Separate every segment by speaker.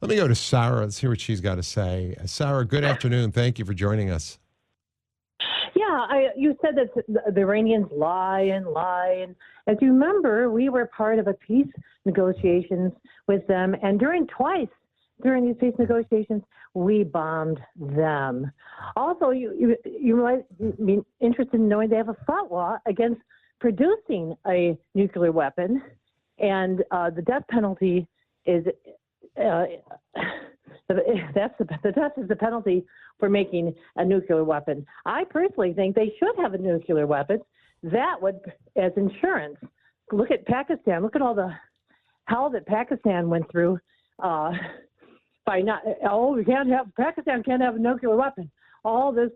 Speaker 1: Let me go to Sarah. Let's hear what she's got to say. Sarah, good afternoon. Thank you for joining us.
Speaker 2: Yeah, you said that the Iranians lie and lie. And as you remember, we were part of a peace negotiations with them. And during these peace negotiations, we bombed them. Also, you might be interested in knowing they have a fatwa against producing a nuclear weapon. And the death penalty is the death is the penalty for making a nuclear weapon. I personally think they should have a nuclear weapon. That would, as insurance, look at Pakistan. Look at all the hell that Pakistan went through by not. Pakistan can't have a nuclear weapon. All this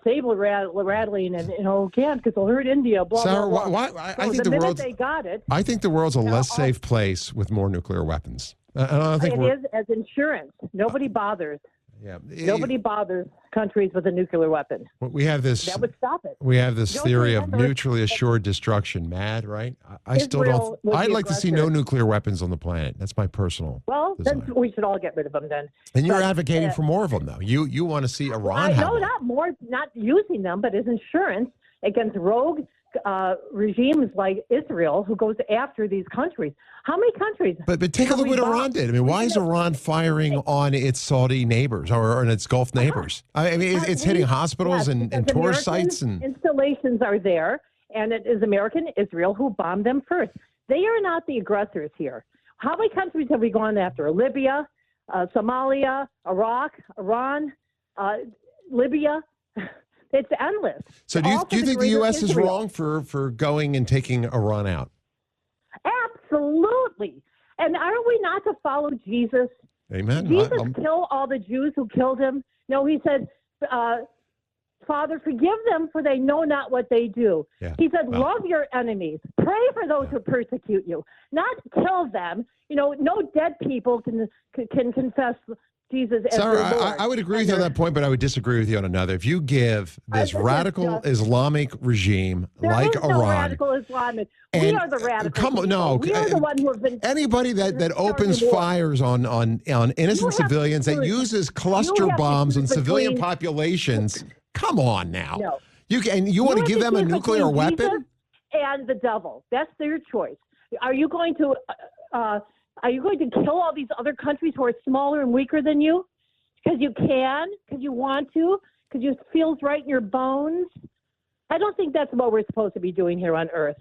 Speaker 2: saber rattling and can't because they'll hurt India. Blah
Speaker 1: Sarah,
Speaker 2: blah blah.
Speaker 1: I think
Speaker 2: the minute
Speaker 1: world's.
Speaker 2: they got it.
Speaker 1: I think the world's a less safe place with more nuclear weapons. I think
Speaker 2: it is as insurance. Nobody bothers.
Speaker 1: Yeah.
Speaker 2: Nobody bothers countries with a nuclear weapon.
Speaker 1: We have this.
Speaker 2: That would stop it.
Speaker 1: We have this theory of mutually assured destruction. Mad, right? I still don't. I'd like to see no nuclear weapons on the planet. That's my personal.
Speaker 2: Well,
Speaker 1: desire.
Speaker 2: then we should all get rid of them then.
Speaker 1: And you're advocating for more of them, though. You want to see Iran have
Speaker 2: no, not more, not using them, but as insurance against rogue regimes like Israel, who goes after these countries. How many countries?
Speaker 1: But take a look what Iran did. I mean, why is Iran firing on its Saudi neighbors or on its Gulf neighbors? I mean, it's hitting hospitals and tourist sites. And
Speaker 2: installations are there, and it is American Israel who bombed them first. They are not the aggressors here. How many countries have we gone after? Libya, Somalia, Iraq, Iran, Libya. It's endless.
Speaker 1: So do you think the U.S. is wrong for going and taking Iran out?
Speaker 2: Absolutely. And aren't we not to follow Jesus?
Speaker 1: Amen.
Speaker 2: Jesus killed all the Jews who killed him. No, he said, Father, forgive them for they know not what they do. Yeah. He said, love your enemies. Pray for those who persecute you. Not kill them. No dead people can confess Jesus as
Speaker 1: Sarah,
Speaker 2: their Lord.
Speaker 1: I would agree with you on that point, but I would disagree with you on another. If you give this radical Islamic regime like Iran,
Speaker 2: radical Islamic. We are the radical.
Speaker 1: Come on, no.
Speaker 2: We are the one who have been.
Speaker 1: Anybody that opens fires on innocent civilians, that uses cluster bombs on civilian populations. Come on now.
Speaker 2: No.
Speaker 1: You want to give them a nuclear weapon?
Speaker 2: And the devil. That's their choice. Are you going to kill all these other countries who are smaller and weaker than you? Because you can? Because you want to? Because it feels right in your bones? I don't think that's what we're supposed to be doing here on Earth.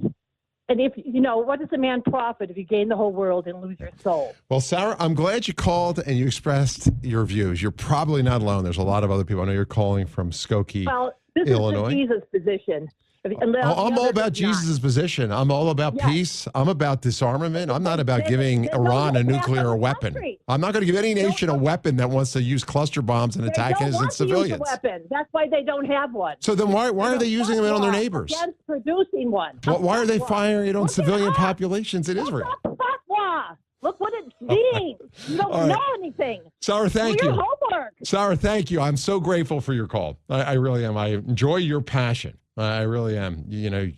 Speaker 2: And if, what does a man profit if you gain the whole world and lose your soul?
Speaker 1: Well, Sarah, I'm glad you called and you expressed your views. You're probably not alone. There's a lot of other people. I know you're calling from Skokie, Illinois.
Speaker 2: This is the Jesus position.
Speaker 1: I'm all about Jesus' position. I'm all about peace. I'm about disarmament. I'm not about giving Iran a nuclear weapon. I'm not going to give any nation a weapon that wants to use cluster bombs and attack innocent civilians.
Speaker 2: Weapon. That's why they don't have one.
Speaker 1: So then why are they using them on their neighbors?
Speaker 2: Against producing one.
Speaker 1: Why are they firing it on civilian populations in Israel?
Speaker 2: Look what it means. You don't know anything.
Speaker 1: Sarah, thank you.
Speaker 2: Do your homework.
Speaker 1: Sarah, thank you. I'm so grateful for your call. I really am. I enjoy your passion. I really am. I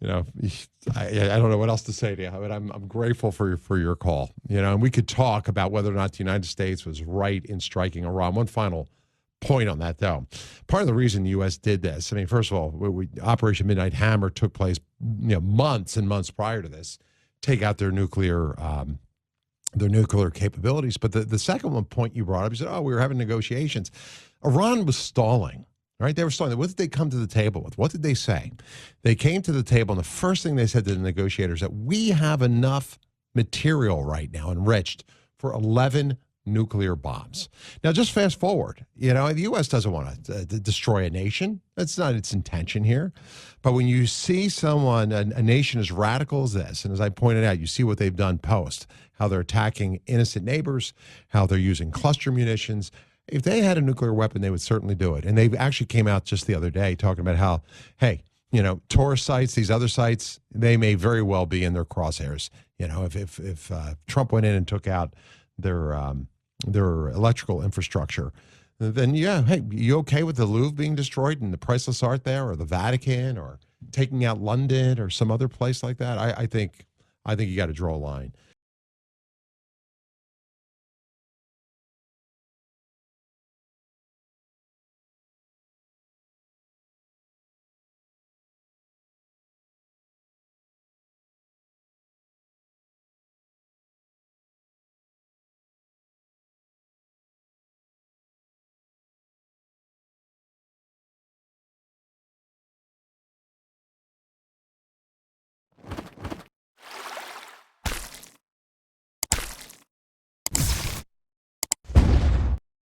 Speaker 1: don't know what else to say to you, but I'm grateful for your call. And we could talk about whether or not the United States was right in striking Iran. One final point on that, though. Part of the reason the U.S. did this, I mean, first of all, Operation Midnight Hammer took place, months and months prior to this, take out their nuclear capabilities. But the second point you brought up, you said, we were having negotiations. Iran was stalling. Right? They were stalling. What did they come to the table with? What did they say? They came to the table, and the first thing they said to the negotiators that we have enough material right now enriched for 11 nuclear bombs. Now, just fast forward. The U.S. doesn't want to destroy a nation. That's not its intention here. But when you see someone, a nation as radical as this, and as I pointed out, you see what they've done post, how they're attacking innocent neighbors, how they're using cluster munitions. If they had a nuclear weapon, they would certainly do it. And they actually came out just the other day talking about how, hey, tourist sites, these other sites, they may very well be in their crosshairs. If Trump went in and took out their electrical infrastructure, then hey, you okay with the Louvre being destroyed and the priceless art there, or the Vatican, or taking out London or some other place like that? I think you got to draw a line.